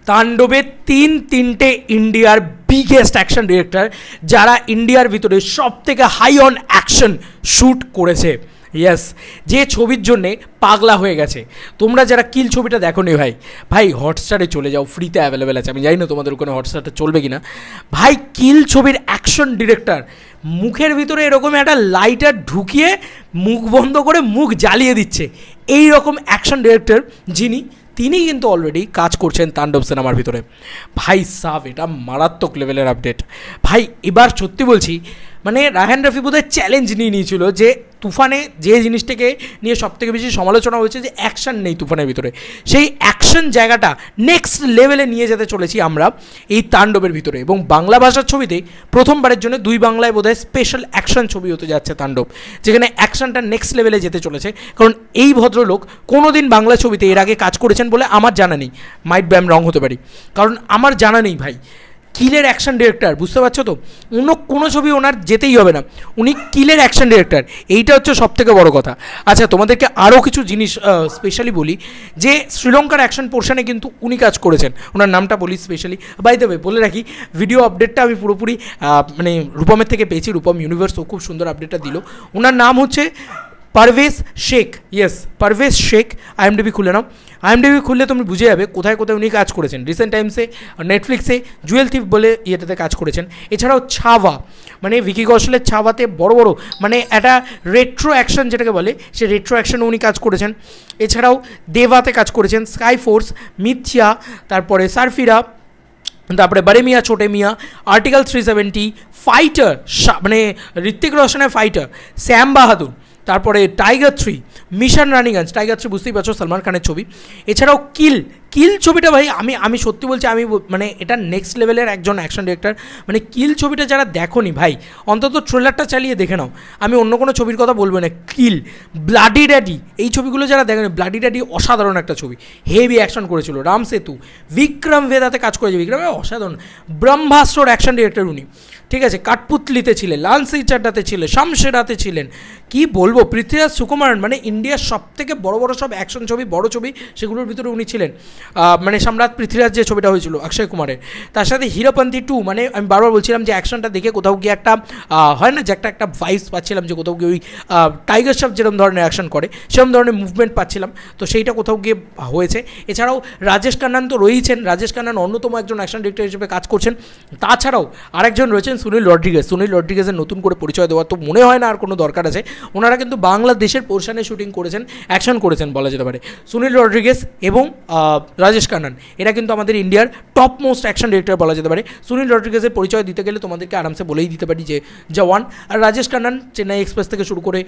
তাণ্ডবের তিনটে ইন্ডিয়ার বিগেস্ট অ্যাকশন ডিরেক্টর, যারা ইন্ডিয়ার ভিতরে সব থেকে হাই অন অ্যাকশন শ্যুট করেছে। ইয়েস, যে ছবির জন্যে পাগলা হয়ে গেছে। তোমরা যারা কিল ছবিটা দেখো নি ভাই হটস্টারে চলে যাও, ফ্রিতে অ্যাভেলেবেল আছে। আমি জানি না তোমাদের ওখানে হটস্টারটা চলবে কি না। ভাই কিল ছবির অ্যাকশন ডিরেক্টর মুখের ভিতরে এরকম একটা লাইটার ঢুকিয়ে মুখ বন্ধ করে মুখ জ্বালিয়ে দিচ্ছে, এই রকম অ্যাকশন ডিরেক্টর তিনি কিন্তু অলরেডি কাজ করছেন তাণ্ডব সিনেমার ভিতরে। ভাই সাব, এটা মারাত্মক লেভেলের আপডেট ভাই। এবার সত্যি বলছি, মানে রায়হান রাফি বোধহয় চ্যালেঞ্জ নিয়েছিল যে তুফানে যে জিনিসটাকে নিয়ে সবথেকে বেশি সমালোচনা হয়েছে যে অ্যাকশন নেই তুফানের ভিতরে, সেই অ্যাকশন জায়গাটা নেক্সট লেভেলে নিয়ে যেতে চলেছি আমরা এই তাণ্ডবের ভিতরে। এবং বাংলা ভাষার ছবিতে প্রথমবারের জন্য 2 বাংলায় বোধহয় স্পেশাল অ্যাকশন ছবি হতে যাচ্ছে তাণ্ডব, যেখানে অ্যাকশনটা নেক্সট লেভেলে যেতে চলেছে। কারণ এই ভদ্রলোক কোনো দিন বাংলা ছবিতে এর আগে কাজ করেছেন বলে আমার জানা নেই, মাইট বি আমি রং হতে পারি, কারণ আমার জানা নেই ভাই। কিলের অ্যাকশন ডিরেক্টর, বুঝতে পারছো তো, অন্য কোনো ছবি ওনার যেতেই হবে না, উনি কিলের অ্যাকশন ডিরেক্টর, এইটা হচ্ছে সবথেকে বড় কথা। আচ্ছা, তোমাদেরকে আরও কিছু জিনিস স্পেশালি বলি, যে শ্রীলঙ্কার অ্যাকশন পোর্শনে কিন্তু উনি কাজ করেছেন, ওনার নামটা বলি স্পেশালি। বাই দ্য ওয়ে বলে রাখি, ভিডিও আপডেটটা আমি পুরোপুরি মানে রূপমের থেকে পেয়েছি, রূপম ইউনিভার্স, ও খুব সুন্দর আপডেটটা দিল। ওনার নাম হচ্ছে পারভেজ শেখ। ইয়েস, পারভেজ শেখ। IMDb খুলে নাও, IMDb খুললে তুমি বুঝে যাবে কোথায় কোথায় উনি কাজ করেছেন। রিসেন্ট টাইমসে নেটফ্লিক্সে জুয়েল থিফ বলে ইয়েটাতে কাজ করেছেন। এছাড়াও ছাওয়া, মানে ভিকি কৌশলের ছাওয়াতে বড় মানে একটা রেট্রো অ্যাকশন যেটাকে বলে, সে রেট্রো অ্যাকশনে উনি কাজ করেছেন। এছাড়াও দেভাতে কাজ করেছেন, স্কাই ফোর্স, মিথ্যা, তারপরে সারফিরা, তারপরে বড়ে মিয়া ছোটে মিয়া, আর্টিকেল 370, ফাইটার মানে ঋত্বিক রোশনের ফাইটার, শ্যাম বাহাদুর, তারপরে টাইগার 3, মিশন রানিগঞ্জ। টাইগার 3 বুঝতেই পারছো সালমান খানের ছবি। এছাড়াও কিল ছবিটা ভাই, আমি সত্যি বলছি, আমি মানে এটা নেক্সট লেভেলের একজন অ্যাকশন ডিরেক্টর। মানে কিল ছবিটা যারা দেখোনি ভাই, অন্তত ট্রেলারটা চালিয়ে দেখে নাও। আমি অন্য কোনো ছবির কথা বলবো না। কিল, ব্লাডি ড্যাডি, এই ছবিগুলো যারা দেখেনি, ব্লাডি ড্যাডি অসাধারণ একটা ছবি, হেভি অ্যাকশন করেছিল। রাম সেতু, বিক্রম ভেদাতে কাজ করেছে, বিক্রমে অসাধারণ। ব্রহ্মাস্ত্রর অ্যাকশন ডিরেক্টর উনি, ঠিক আছে। কাঠপুতলিতে ছিলেন, লাল সিং চাড্ডাতে ছিলেন, শামশেরাতে ছিলেন, কি বলবো, পৃথ্বীরাজ সুকুমারন, মানে ইন্ডিয়ার সব থেকে বড় সব অ্যাকশন ছবি, বড় ছবি, সেগুলোর ভিতরে উনি ছিলেন। মানে সম্রাট পৃথ্বীরাজ যে ছবিটা হয়েছিল অক্ষয় কুমারের, তার সাথে হিরোপন্থী 2, মানে আমি বারবার বলছিলাম যে অ্যাকশনটা দেখে কোথাও গিয়ে একটা হয় না যে একটা ভাইবস পাচ্ছিলাম, যে কোথাও গিয়ে ওই টাইগার শ্রফ যেরকম ধরনের অ্যাকশন করে সেরকম ধরনের মুভমেন্ট পাচ্ছিলাম, তো সেইটা কোথাও গিয়ে হয়েছে। এছাড়াও রাজেশ খান্নান তো রয়েছেন, রাজেশ খান্নান অন্যতম একজন অ্যাকশন ডিরেক্টর হিসেবে কাজ করছেন। তাছাড়াও আরেকজন রয়েছেন সুনীল রড্রিগেজের নতুন করে পরিচয় দেওয়ার তো মনে হয় না আর কোনো দরকার আছে। ওনারা কিন্তু বাংলাদেশের পোর্শনে শুটিং করেছেন, অ্যাকশন করেছেন বলা যেতে পারে। সুনীল রড্রিগেজ এবং রাজেশ খান্নান, এরা কিন্তু আমাদের ইন্ডিয়ার টপ মোস্ট অ্যাকশন ডিরেক্টর বলা যেতে পারে। সুনীল রড্রিগেজের পরিচয় দিতে গেলে তোমাদেরকে আরামসে বলেই দিতে পারি যে জওয়ান। আর রাজেশ খান্নান চেন্নাই এক্সপ্রেস থেকে শুরু করে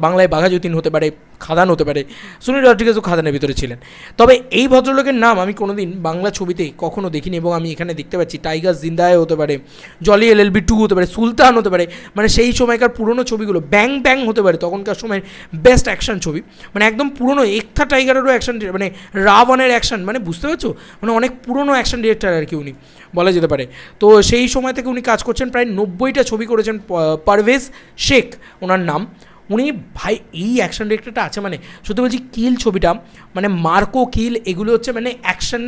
বাংলায় বাঘাযতীন হতে পারে, খাদান হতে পারে, সুনীল রড্রিগেজও খাদানের ভিতরে ছিলেন। তবে এই ভদ্রলোকের নাম আমি কোনোদিন বাংলা ছবিতে কখনো দেখিনি, এবং আমি এখানে দেখতে পাচ্ছি টাইগার জিন্দায় হতে পারে, জলি LLB 2 হতে পারে, সুলতান হতে পারে, মানে সেই সময়কার পুরনো ছবিগুলো, ব্যাং হতে পারে তখনকার সময়ের বেস্ট অ্যাকশন ছবি, মানে একদম পুরনো। একতা টাইগারেরও অ্যাকশন, মানে রাবণের অ্যাকশন, মানে বুঝতে পারছো, মানে অনেক পুরনো অ্যাকশন ডিরেক্টর আর কি উনি বলা যেতে পারে। তো সেই সময় থেকে উনি কাজ করছেন, প্রায় 90টা ছবি করেছেন। পারভেজ শেখ ওনার নাম। উনি ভাই এই অ্যাকশন ডিরেক্টরটা আছে, মানে সত্যি বলছি কিল ছবিটা, মানে মার্কো কিল, এগুলো হচ্ছে মানে অ্যাকশন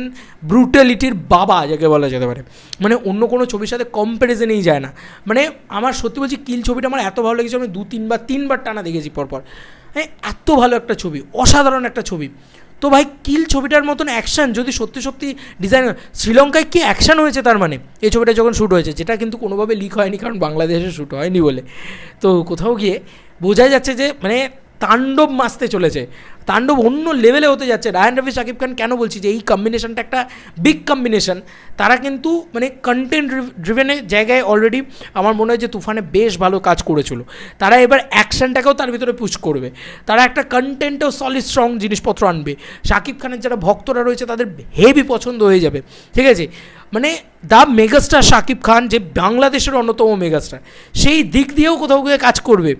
ব্রুটালিটির বাবা যাকে বলা যেতে পারে, মানে অন্য কোনো ছবির সাথে কম্প্যারিজনেই যায় না। মানে আমার সত্যি বলছি কিল ছবিটা আমার এত ভালো লেগেছে, আমি 2-3বার টানা দেখেছি পরপর। হ্যাঁ, এত ভালো একটা ছবি, অসাধারণ একটা ছবি। তো ভাই কিল ছবিটার মতন অ্যাকশন যদি সত্যি ডিজাইন, শ্রীলঙ্কায় কি অ্যাকশন হয়েছে তার মানে এই ছবিটা যখন শ্যুট হয়েছে, যেটা কিন্তু কোনোভাবে লিক হয়নি, কারণ বাংলাদেশে শ্যুট হয়নি বলে। তো কোথাও গিয়ে বোঝাই যাচ্ছে যে মানে তাণ্ডব মাসতে চলেছে, তাণ্ডব অন্য লেভেলে হতে যাচ্ছে। রায়হান রাফি, শাকিব খান, কেন বলছি যে এই কম্বিনেশনটা একটা বিগ কম্বিনেশন। তারা কিন্তু মানে কন্টেন্ট ড্রিভেনের জায়গায় অলরেডি আমার মনে হয় যে তুফানে বেশ ভালো কাজ করেছিল। তারা এবার অ্যাকশনটাকেও তার ভিতরে পুশ করবে, তারা একটা কন্টেন্টেও সলিড স্ট্রং জিনিসপত্র আনবে। শাকিব খানের যারা ভক্তরা রয়েছে তাদের হেভি পছন্দ হয়ে যাবে, ঠিক আছে। মানে দ্য মেগাস্টার শাকিব খান, যে বাংলাদেশের অন্যতম মেগাস্টার, সেই দিক দিয়েও কোথাও গিয়ে কাজ করবে।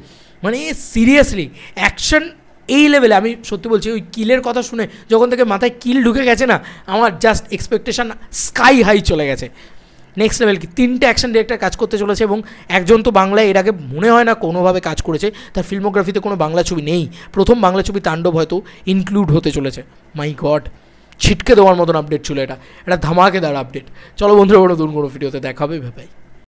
মানে সিরিয়াসলি অ্যাকশন এই লেভেলে, আমি সত্যি বলছি ওই কিলের কথা শুনে যখন থেকে মাথায় কিল ঢুকে গেছে না, আমার জাস্ট এক্সপেকটেশন স্কাই হাই চলে গেছে। নেক্সট লেভেল কি 3টে অ্যাকশন ডিরেক্টর কাজ করতে চলেছে, এবং একজন তো বাংলায় এর আগে মনে হয় না কোনোভাবে কাজ করেছে, তার ফিল্মোগ্রাফিতে কোনো বাংলা ছবি নেই। প্রথম বাংলা ছবি তাণ্ডব হয়তো ইনক্লুড হতে চলেছে। মাই গড, ছিটকে দেওয়ার মতন আপডেট ছিল, এটা ধামাকেদার আপডেট। চলো বন্ধুরা, নতুন কোনো ভিডিওতে দেখা হবে, ভাই।